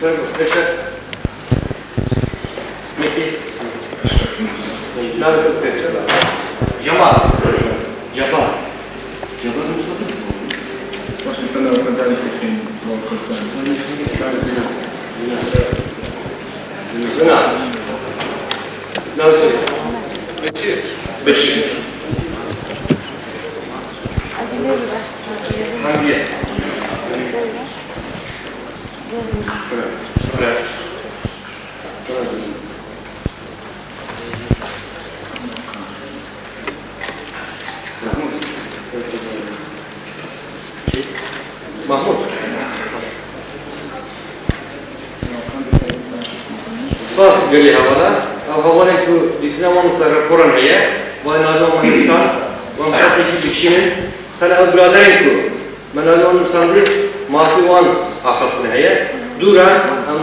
Beşer. Meki. Nerede beşer? Jama. Jaba. Jaba Mustafa. Washington لو كذلك في زنا. نوتي. بشير. بشير. hangi? Mahmut. Spas gri havala. Havala ku ditnaman sara Kur'an heye. Ve nazam insan. Ve fatiki bişinin. Sana öbürlerin ku. من الان سندی مافیوان آخاستن هیه دورا هم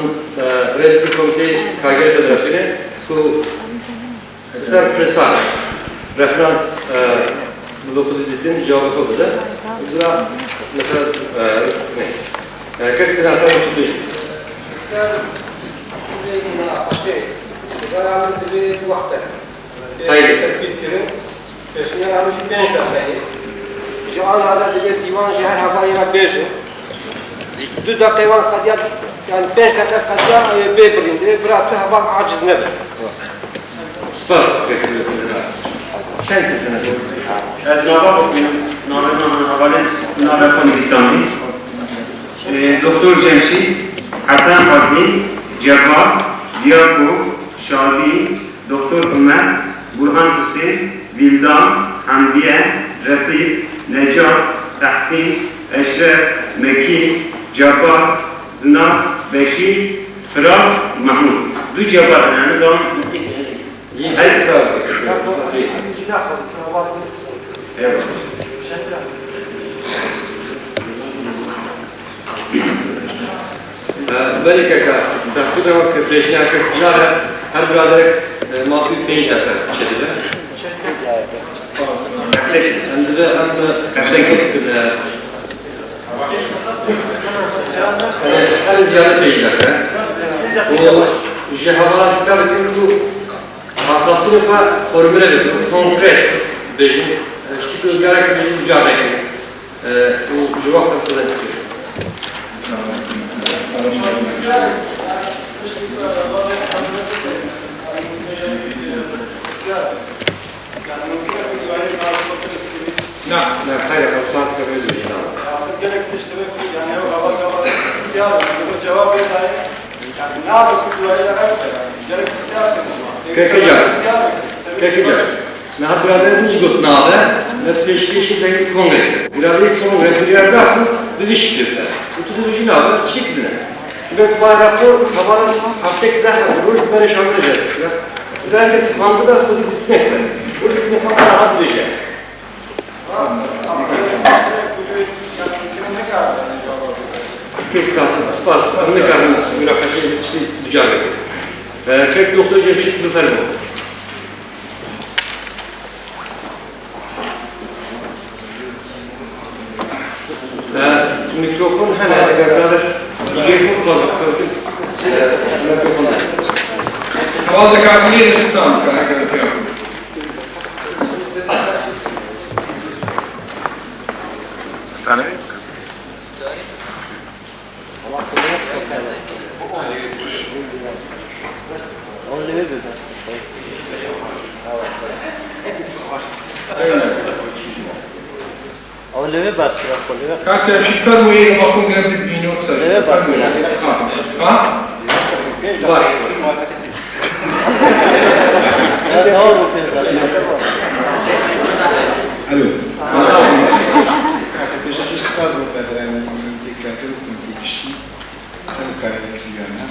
رئیس کمیته کارگر فدراسیونه که سر پرسان رفران بلوکولی دیدن جواب خود ده دورا مثلا نه که چه نفر میشه سر سوریه ناقشه برای دلی وقته تثبیت کردن پیشنهاد همیشه 5 دقیقه جوان هذا دیگه دیوان شهر هوایی را بیشه 2 دقیقه وان قضیه yani 5 dakika qadiya bebirinde bıraktı hava aciz ne be سپاس شاید سنت از جواب نامه پاکستانی دکتر جمشید حسن فاضلی جواد دیاکو شادی دکتر عمر برهان حسین ویلدان حمدیه رفیق نجات تحسین اشرف مکی جبار زنا بشیر فراد محمود دو جبار yani zaman hayır evet ولی که دکتر وقت پیشنهاد کردن هر برادر مافی 5 دفعه شده عندنا عشان كده هذا زيادة بيجلك وجهة كذا كله خاصة فورمولا كونكريت بيجي شكله جارك بيجي جارك وجواب كذا نعم لا خير خلصات كبيرة جدا. gerek iştirek yani hava siyah cevap verir yani ne yapıyorsun duayla gerek siyah kısmı كيف نحن برادر نجود ناده نتفشكيش لين كونغرس برادر كونغرس برادر داخل بديش كذا وتقولي ناده تشكلنا يبقى بارapor sabah hafta kadar روز برش alacağız برادر سفانده da خودی gitmek var burada gitmek falan rahat bir şey كيف كاسد سباس أنا كان مناقشة شيء مجالك كيف دكتور جمشيد بفرمه الميكروفون هنا قبل يجيكم خلاص الميكروفون هذا كاتلين شخصان كان هكذا فيهم ثاني اولوی بس را كاتب شفتر وين ما كنت قبل بينو كسر ها باش الو كاتب بيش استاذ وبدراني ديكاتور كنت بشتي سن كاري فيانا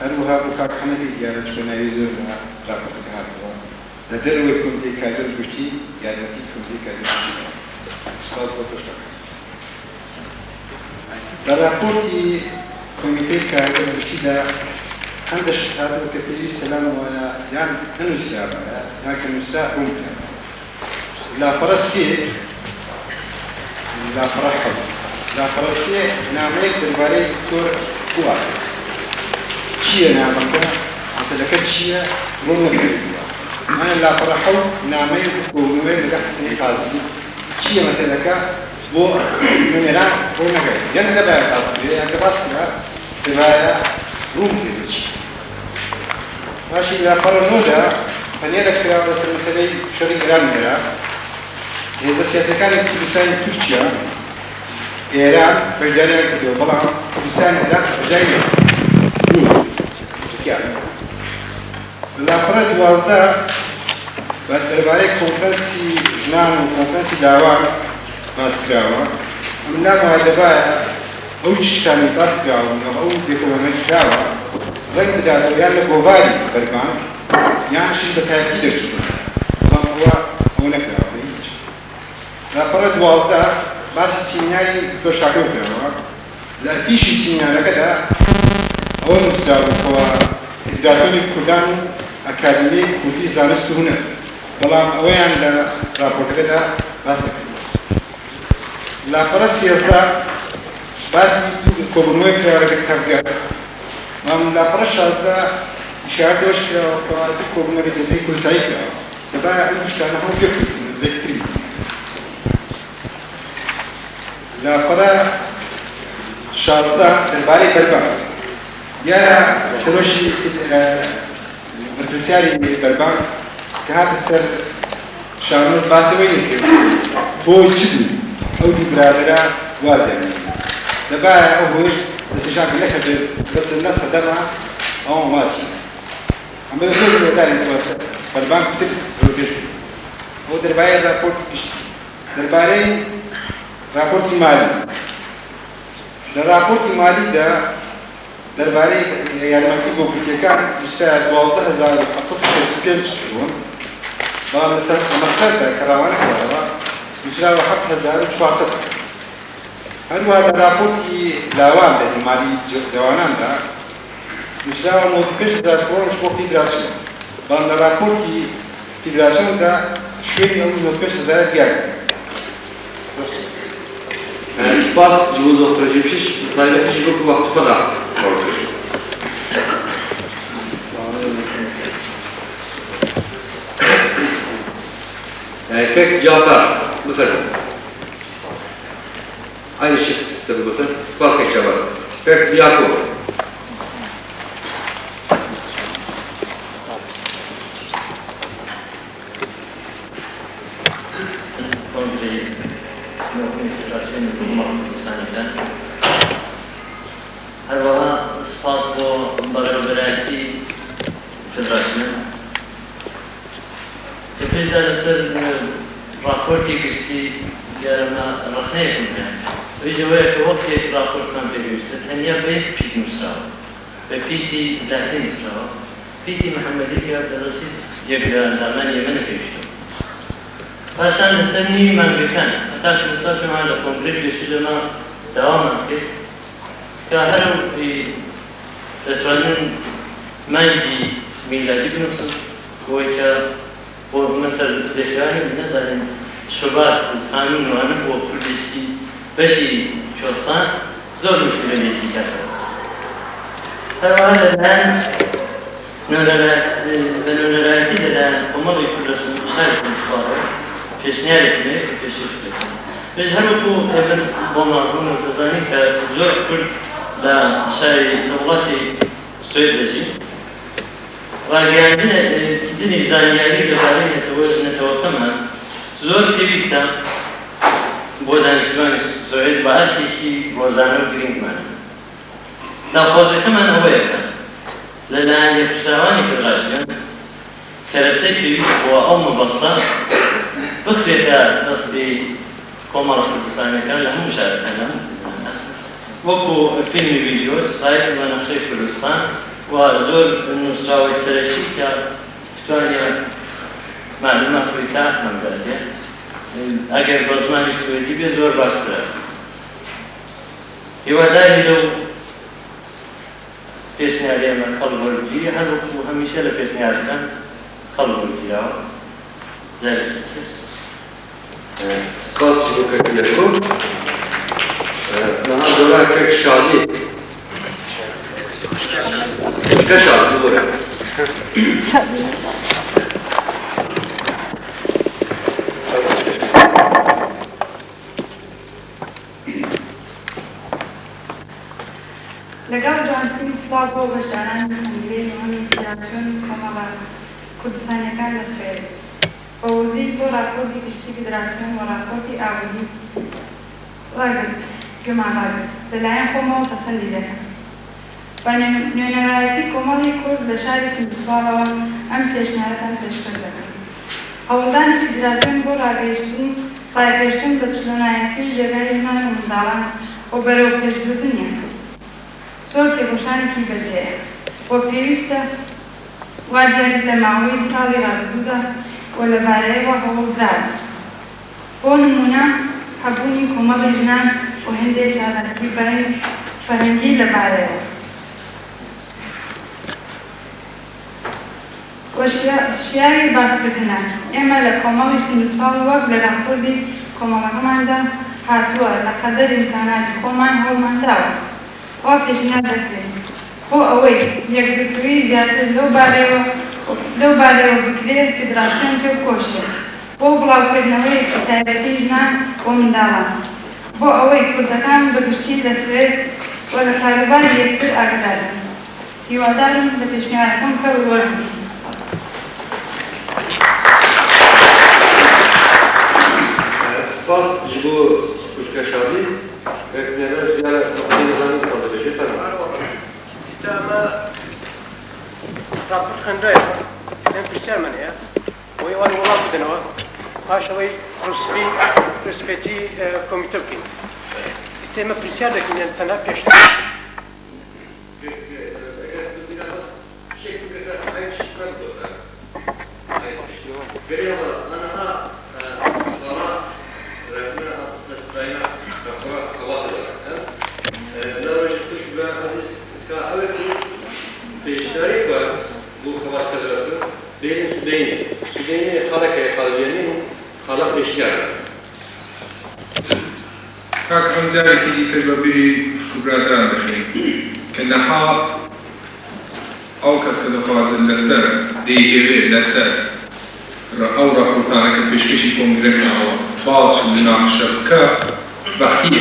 اروها بكاك حمدي ديالك كنا يزور رابطه هاتوا لدروي كنت كادر بشتي يعني كنت كادر بشتي استاذ وبشتك در راپورتی کمیته کارگر بشتیده عند الشهادة وكتيجي سلام وأنا يعني ننسى لكن ننسى ممتع لا فرسي لا فرحب لا فرسي نعمل درباري دكتور فؤاد چییە نامەکە مەسەلەکە چییە ڕوون نەکردووە مانە لاپەڕەحەو نامەی کۆبوونەوەی لەگەڵ حەسەنی قازمی چییە مەسەلەکە بۆ نوێنەران ڕوون نەکرد یان دەبایە باس بکرێت یان کە باس کرا دەبایە ڕوون بکرێت چی ماشي لاپەڕە نۆدا پەنێ دەکراوە لەسەر مەسەلەی شەڕی ئێران وێرە هێزە سیاسەکانی کوردستانی تورکیا ئێران بەشداریان کردەوە بەڵام کوردستانی عێراق بەجای لاپەڕە 12 بە دەربارەی کۆنفرەنسی ژنان و کۆنفرەنسی لاوان باس کراوە من نامەوە دەبایە ئەو شتانی باس کراون ئەو دێکۆڵەمەی کراوە ڕێک بداتەوە یان لە گۆڤاری بەربان یان شش بە تایبەتی دەرچوون بەڵام ئەوە نەکراوە هیچ لاپەڕە 12 باسی سیمیناری دکتۆر شاکر کراوە لە پیشی سیمینارەکەدا ئەوە نووسراوە فیدراسیۆنی کوردان و ئەکادمیای کوردی زانست و هونەر بەڵام ئەوەیان لە راپۆرتەکەدا باس نەکردووە لاپەڕە 13 باسی کۆبوونەوەی کراوەکە کتابگەر لاپەڕە 16 ئیشارەت لەوەش کراوە کە کۆبوونەوەی جەبهەی کوردستانی کراوە دەبایە ئەم شتانە هەموو پێکردن بێتترین لاپەڕە 16 دەربارەی بەربان دیارە سەرۆشی بەرپرسیاری بەربان کە هاتە سەر شانۆز باسەوەی نەکرد بۆ چ بوو ئەو دوو برادەرە وازیان دەبایە ئەو هۆیش دەستنیشان نەکرد بە چەندە سەدەما ئەوان واسی ئەمە زۆر بێدارین بەربان پتر زۆرپێش بوو ئەو دەربارەی راپۆرتی گشتی دەربارەی راپۆرتی مالی لە راپۆرتی مالیدا دەربارەی یارمەتی بۆ کورتیەکان نووسرایە 12,765 کردوون بەڵام لەسەر ئەمەستەردا کە ڕاوانە کراوە نووسراوە 7,400 هەروەها لە راپۆرتی لاواندا مالی جواناندا نووسراوە 95,000 کڕۆنش بۆ فیدراسیۆن بەڵام لە راپۆرتی فیدراسیۆندا شوێنی ئەو 95,000 دیار سپاس ji bo doktor Cemşir, taybeti ji bo vakti kadar. Pek cevaplar, lütfen. Aynı şey tabi bu da. Spas pek cevaplar. Pek Yakub. هەروەها سپاس بۆ بەڕێوەبەرایەتی فێدراسیۆن پێشدا لەسەر راپۆرتی گشتی دیارەمە ڕخنەیەکم هەیە ئەویش ئەوەیە کە وەختێک راپۆرتمان پێویستە تەنیا بە یەک پیت نووسراوە بە پیتی داهێ نووسراوە پیتی محەممەدی کە بەدەستی یەک لە ئەندامانی ئێمە نەپێویستەوە پاشان لەسەر نیوی مانگەکان هەتاش ئێستا پێمان لە کۆنگرێت پێشی لەما داوامان کرد کە هەرو دەتوانن مانگی میلادی بنووسن بۆی کە بۆ مەسەر دەشواری نەزانین شوبات و قانونوانە بۆ کوردێکی بەشی کوێستان زۆر مشکلەیەکی کاتەوە هەروەها لەلایەن بە نوێنەرایەتی لەلایەن کۆمەڵی کوردستان شارێکی پێشنیارێکی پێشکەش دەکەن پێش هەروەکو ئێمە بۆمان ڕوون و دەزانین کە زۆر کورد لە شاری دەوڵەتی سوێد دەژین ڕاگەیاندنی زانیاری لەبارەی نەتەوەکەمان زۆر پێویستە بۆ دانیشتوانی سوێد بە ئەرکێکی ڕۆژانە و گرنگمانە داخوازەکەمان ئەوەیە کە لەلایەن یەکپشتراوانی فێدراسیۆن کەرەسەی پێویست بۆ ئەو مەبەستە بکرێتە دەستی کۆمەڵە کوردستانیەکان لە هەموو شارەکان وەکو فیلمی ڤیدیۆ سایت بە نەخشەی کوردستان و زۆر نووسراوەی سەرەکی کە بتوانێ معلومات خۆی تاقمان بداتێ ئەگەر بە زمانی سوێدی بێ زۆر باشترە هیواداری لەو پێشنیاری ئەمە هەڵوەرگیری هەروەکو هەمیشە لە پێشنیارەکان هەڵوەرگیراوە زارێکی کەس Spas ji bo Yakub. Naha dora pek şadi. Kuşka şahı doğru. لەگەڵ جوانترین سڵاو بۆ بەشدارانی کۆنگرەی نهۆمی فیدراسیۆن کۆمەڵە کوردستانیەکان لە سوێد بە وردی بۆ راپۆرتی گشتی فیدراسیۆن و راپۆرتی ئاوردی ڕاگرت گوێماڕاگرت لەلایەن خۆمەوە پەسەندی دەکەم بە نوێنەرایەتی کۆمەڵی کورد لە شاری سندوسڵاوەوە ئەم پێشنیارەتان پێشکەش دەکەم هەوڵدانی فیدراسیۆن بۆ ڕاگەیشتن بە چلۆنایەتی ژێرای ژنان و منداڵان و بەرەو پێشبردنیان زۆر تێگۆشانێکی بەجێیە بۆ پێویستە وا دیاری لە ماوەی ساڵی ڕابردوودا و لەبارەیەوە هەوڵدراوە بۆ نمونە هەبوونی کۆمەڵی ژنان و هەندێک چالاکی فەرهەنگی لەبارەیەوە شیاوی باسکردنە ئێمە لە کۆمەڵی سندوسڵاو وەک لە راپۆرتی کۆمەڵەکەماندا هاتووە لە قەدەر ئیمکاناتی خۆمان هەوڵمانداوە وا پێشنیار دەکرێن بۆ ئەوەی یەکگرتووی زیاتر لەو بارەوە بکرێت فیدراسیۆن پێ بکۆشێت بۆ بڵاوکردنەوەیەکی تایبەتی ژنان و منداڵان بۆ ئەوەی کوردەکان بەگشتی لە سوێد و لە کاروباری یەکتر ئاگادار بن هیوادارم لە پێشنیارەکەم کە وەربگرن سپاس ji bo kuşkaşadî ekmeğe ziyare nizamı kazanıcı falan. İşte ama rapor kandaya sen pişer mi ya? O yalan olan bir denova. Aşağıya Ruspeti komite ki. İşte ama pişer de ki yani tanap peşte. Südeyni halakaya kalbiyenin halak eşkar. Kak amcareki dikkat bir kubradan dahi. Kenaha او کس که دخواهد لسر دیگری لسر او راپورتانه که پیشکشی کنگره نهوا باز شد ناقشه که وقتی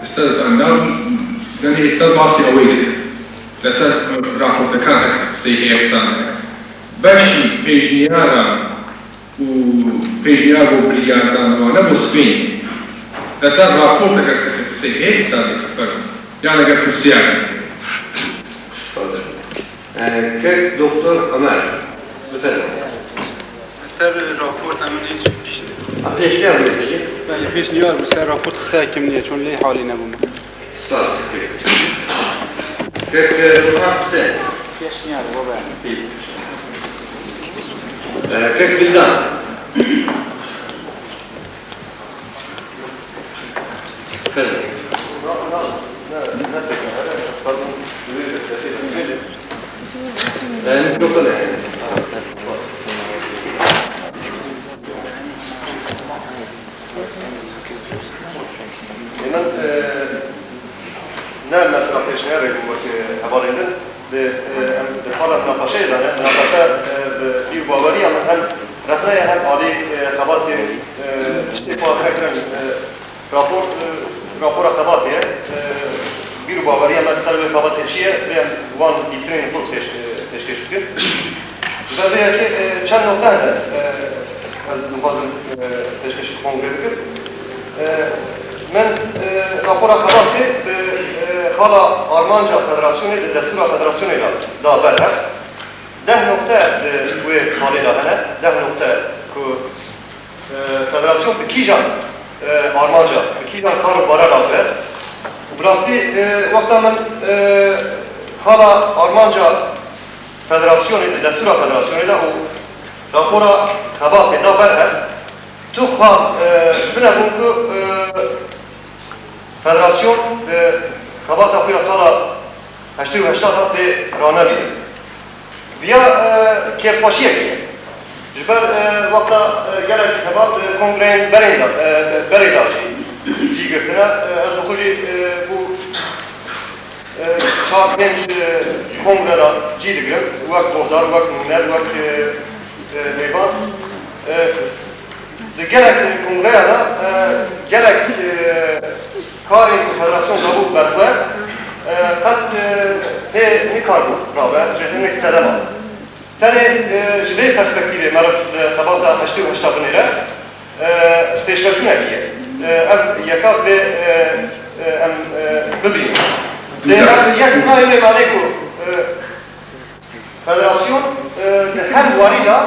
استاد اندام یعنی استاد باسی اویده لسر راپورتکانه که یک اکسانه باشی پیشنیارا و پیشنیار و بریاردانوانه بسپین لسر راپورتکانه که یک اکسانه که yani اگر کسیانه Kek Doktor Ömer. Efendim. Ser raport emni pişti. Ateşler mi diyecek? Ben pişniyor bu ser raport kısa kimliğe çon ley haline bu. Saz. Kek Burhan Hüseyin. Pişniyor bu ben. Kek Bildan. Efendim. Mikrofon efendim. من نه مثلا پیشنهاد که حوالندن به حال مناقشه داره مناقشه بی باوری هم رفته هم عالی خبات اشتباه کردن راپور خباتیه بی باوری هم اکثر به خبات چیه به وان دیترین فوکس تشکیل کرد و به که چند نقطه ده از نوازم تشکیل کنگره کرد من rapor خباتی به خالا آرمانجا فدراسیونی ده دستور فدراسیونی دا بره 10 نقطه دوی حالی دهنه 10 نقطه که فدراسیون به کیجان آرمانجا به کیجان کارو باره رازه و براستی وقتا من خالا آرمانجا فدراسیونی ده دستور فدراسیونی ده و rapor خباتی دا بره تو خواه بنابون که فدراسیون خبات خوی سالا 88 به رانه بیده بیا کیف باشیه که جبر وقتا گلک خبات کنگرین بریدا جی گرفتنه از بخوشی بو 4-5 کنگره جی دگرم وقت بردار وقت نونر وقت میوان گلک کنگره دا گلک کاری فدراسیون دابو برخواه قد نکار بود رابع جهنم اقتصاده ما تاني جبهه پرسپکتیوی مرد قباطه 88 بنیره پیشورشونه بیه ام یکات به ام ببینیم یک نایه معنی که فدراسیون ده هر واریدا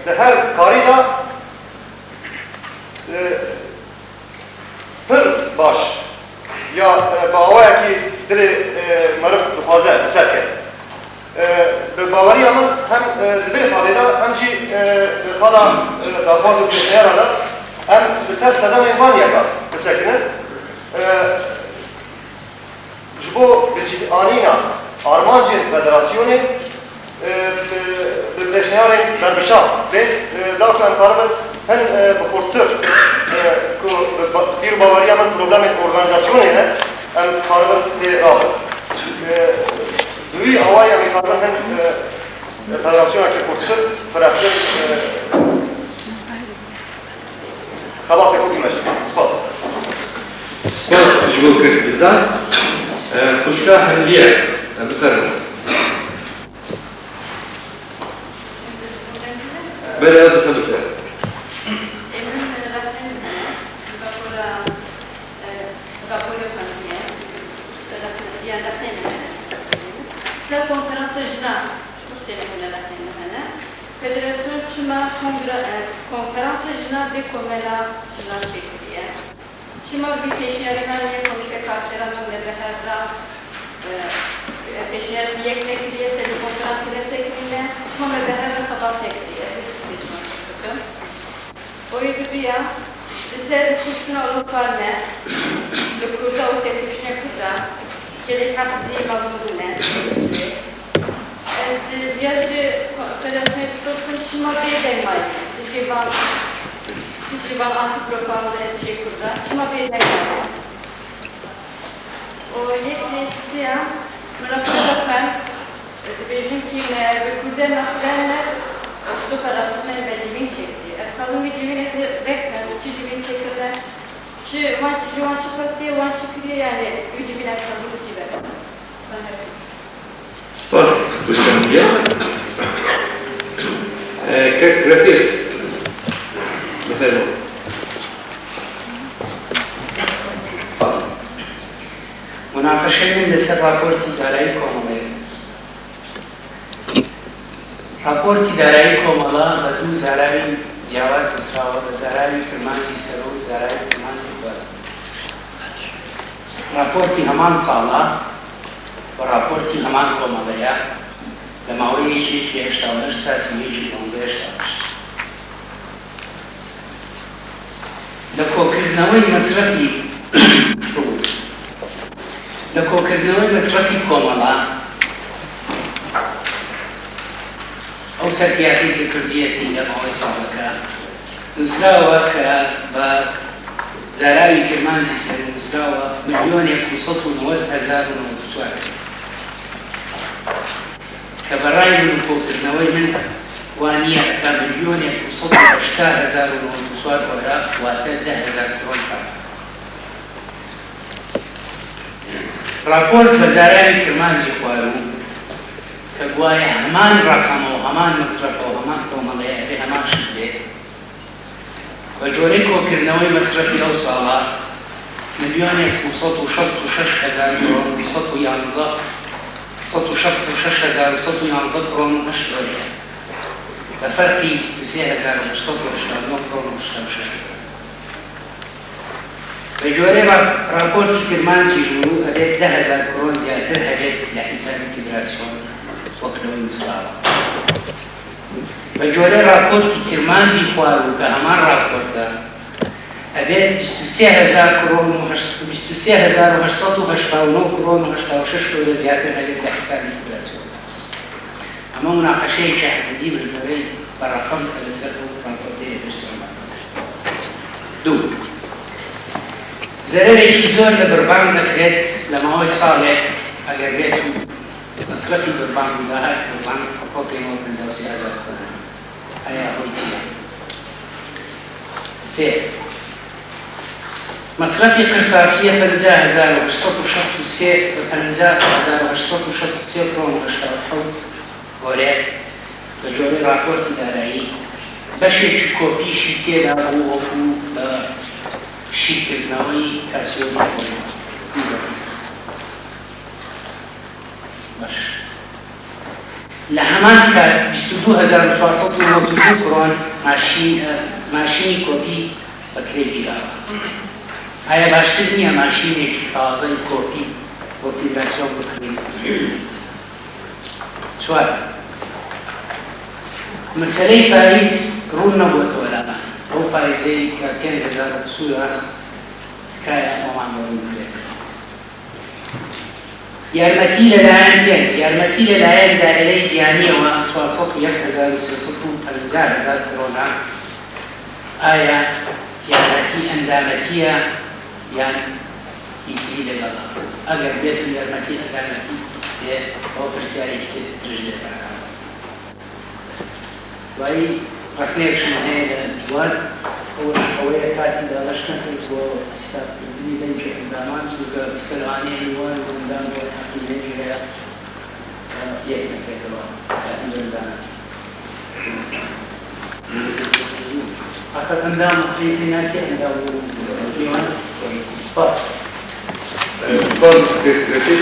ده هر کاریدا پر باش یا باوایی که دل مرد دخوازه بسر کرد به باوری هم دبیر خالیدا همچی خالا دخواز و پیشنیار آدم هم بسر صدام ایوان یکا بسکنه جبو بجی آنینا آرمانجین فدراسیونی به پیشنیار بربشا به داخل انفارمن هن بخورتر که بیر باوری هم پروگرام ارگانیزاسیونی نه هم فارمن به رابط دوی آوائی همی خاطر هم فدراسیون که خورتر فرقتر خباطه کودی مجید سپاس سپاس جبو کرد بزن خوشکا هندیه بفرمون بله بفرمون La konferansa jina, şu senemine lakini hana. Federasyon çima konferansa jina bir komela jina şekliye. Çima bir peşinerinden ye komite kartlarının nedvehevra peşiner bir yekmekliye seni konferansı destekliye. Çima nedvehevra kabal tekliye. Oydu bir ya. Bize kuşuna olup kalme. Lukurda o tepkişine kıza. Gerek hakkı mazmurune. Viaje federasyonu tutun çima bir demayı. Dijivan antipropaganda şey kurda. Çima bir demayı. O yetkisi ya. Mırafıda ben benim ki ve kurda nasrenler işte parasını mecbur çekti. Kadın bir cibine bekler, cibine çekirler. Şu an çıkıyor, şu an çıkıyor yani cibine kadın cibine. سپاس خوشکندیه رفیق بفرمون مناقشه من لسر راپورت اداره‌ای کاملا راپورت اداره‌ای کاملا و دو زرای جواز مسراوه و زرای فرمانتی سرو و زرای فرمانتی بار راپورتی همان سالا و راپورتی همان کاملا لماویشی که اشتاونش تصمیجی 15 اشتاونش لکوکردنەوەی مەصرفی لکۆکردنەوەی مەصرفی کۆمەڵە ئەو سەرکیاتی کە کردیەتی لە ماوەی ساڵەکە نووسراوە کە بە زاراوی کرمانجی سەر نووسراوە 1,990,094 کە بەڕای من لکۆکردنەوەی من وانیە کە 1,980,094 وەرە واتە 10,000 کڕۆن پارە. راپۆرت وەزارەتی کرمانجی خوارو کە گوایە هەمان ڕەقەمە و هەمان مەصرفە و هەمان کۆمەڵەیە بێ هەمان شت بێت بە جۆرەی کۆکردنەوەی مەصرفی ئەو ساڵە 1,966,000 کڕۆن و 166,111 کڕۆن و 8 وەرە بفرقی 23,889 کڕۆن و 86 به جوره راپورتی کرمانجی جورو ئەبێت 10,000 کڕۆن زیاتر هەبێت لە حیسابی فیدراسیۆن وەکلەوەی نووسراوە. به جوره راپورتی کرمانجی خوارو کە هەمان راپۆرتە ئەبێت 23,000 کڕۆن و 23,889 کڕۆن و 86 وەرە زیاتر هەبێت لە حیسابی فیدراسیۆن. ئەمە مناقەشەیەکی حەدەدی بردنەوەی بە ڕەقەم کە لەسەر ئەو راپۆرتەیە پرسیۆنمان. دوو زەرەرێکی زۆر لە بڕبان دەکرێت لە ماوەی ساڵێک ئەگەر بێت مەصرفی قوربان و داهات قوربان حقوقێمەوە 53,000 کۆنە ئایا ئەوەی چییە؟ سێ مصرفی قرطاسیە 50,863 کرۆن و 87 گۆرێ بە جۆرەی راپۆرتی دارایی بەشێکی کۆپیشی تێدا بوو وەکو بە شیکردنەوەی کاسیۆنی لە هەمان کات 22,492 کرۆن ماشینی کۆپی بەکرێ گیراوە. ئایا باشتر نییە ماشینێکی تازەی کۆپی بۆ فیدراسیۆن بکڕین؟ چوار مەسەلەی پاریس ڕوون نەبووەتەوە لەمە ئەو پارێزەی کە 5,000 سوورە تکایە ئەومان بۆ ڕوون بکرێت. یارمەتی لەلایەن پێنج یارمەتی لەلایەن دائیرەی بیانیەوە 401,350 کرۆنە. ئایا یارمەتی ئەندامەتیە یان ئیتری لەگەڵا؟ ئەگەر بێت یارمەتی ئەندامەتی بێت ئەو پرسیارێکی ترش دێتە. دوایی ڕخنێکشم هەیە لە زوان ئەوەیە کاتی داڵەشکەن کرد بۆ ئیساتکردنی بەنجی ئەندامان بگە بستەلوانی هەیوان بۆ ئەندام بۆ حەقیلێنی هەیە یەک نەکرێتەوە کاتی بەندانە. ئەخەر ئەندام قەیفی ناسی ئەندام بۆ دیوان سپاس. سپاس گرفتید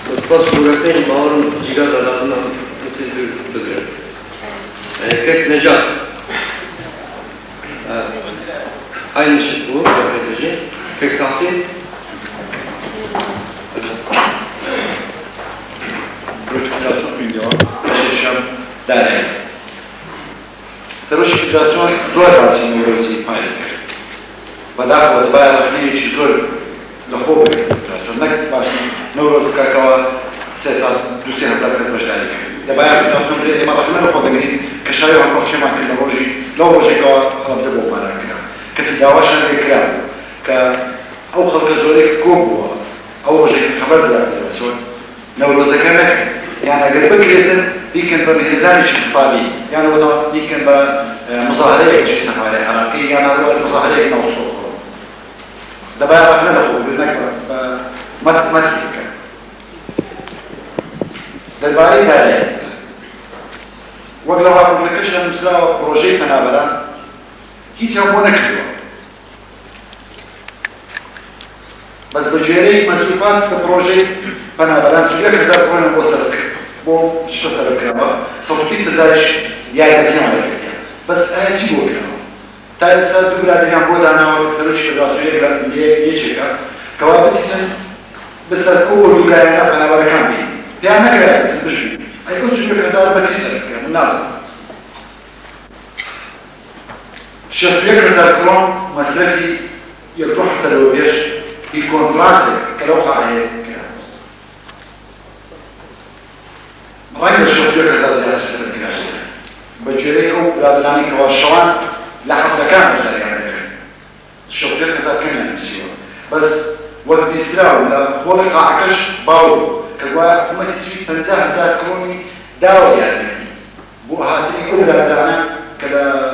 و سپاس بزرگترین باورم جیگا داداتنا متوجه بدرم. كيف نجات هاي الشهور كيف تحصيل روش فدراسيون خوينديوان ششم دارين سروش فدراسيون زور باسي نورسي پایل کرد و داخل دبای رخنی چی زور لخوب فدراسيون نک باس نوروز بکاکوا 3,000 کس بجداری کرد دبای فدراسيون بري ما رخنا لخوب دگرین كشايو عم بخشي معك لروجي لو روجي كا خلص زبون مالا كرا كتداواشا بكرا أو خلق زوريك كوبوا أو روجي خبر بلا تلفزيون نوروز كانك يعني أقل بكريتن بيكن بمهرزاني شي خطابي يعني وضع بيكن بمظاهرية شي سفاري عراقي يعني المظاهرية نوصلوا دابا رحنا لخو بلنك ما تفكر درباري داري وقلوا بابليكيشن مسلاوى بروجي فنابران هيت هبو نكدوا بس بجيري مسؤولات بروجي فنابران سويا كذا كون بو سرك بو شتا سرك ما صوت بيست زاش يا متيان بس اتي بو كانوا تا استا دوغرا ديان بودانا وكسروش فدراسيون يجيكا كوابتين بس تقول دوغانا فنابران كامبي يا نكره بتسبجي اي كنت شو كذا بتسرك النازل شخص يكسر كلام مسلكي يروح حتى لو بيش يكون فرنسي كلوقع هيك رايك شخص يكسر زيادة سنة كده بجريه برادراني كواشوان لحفلة كامل جاري يعني الشخص يكسر كمان مسيو بس والبيستراو لا خلق عكش باو كوا هم تسوي 50,000 كروني داوي يعني بو هذه أولى لنا كلا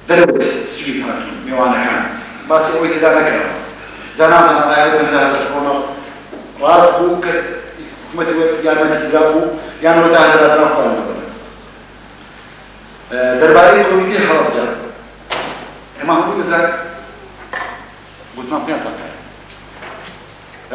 دروس سوي هذه ميوانا كان بس هو كذا نكره جنازة أنا 50,000 كروني راس بو كت هم تقول يعني ما تدربوا يعني وده هذا درب قانون درباري كوميدي خلاص جا ما هو كذا قلت ما في أساس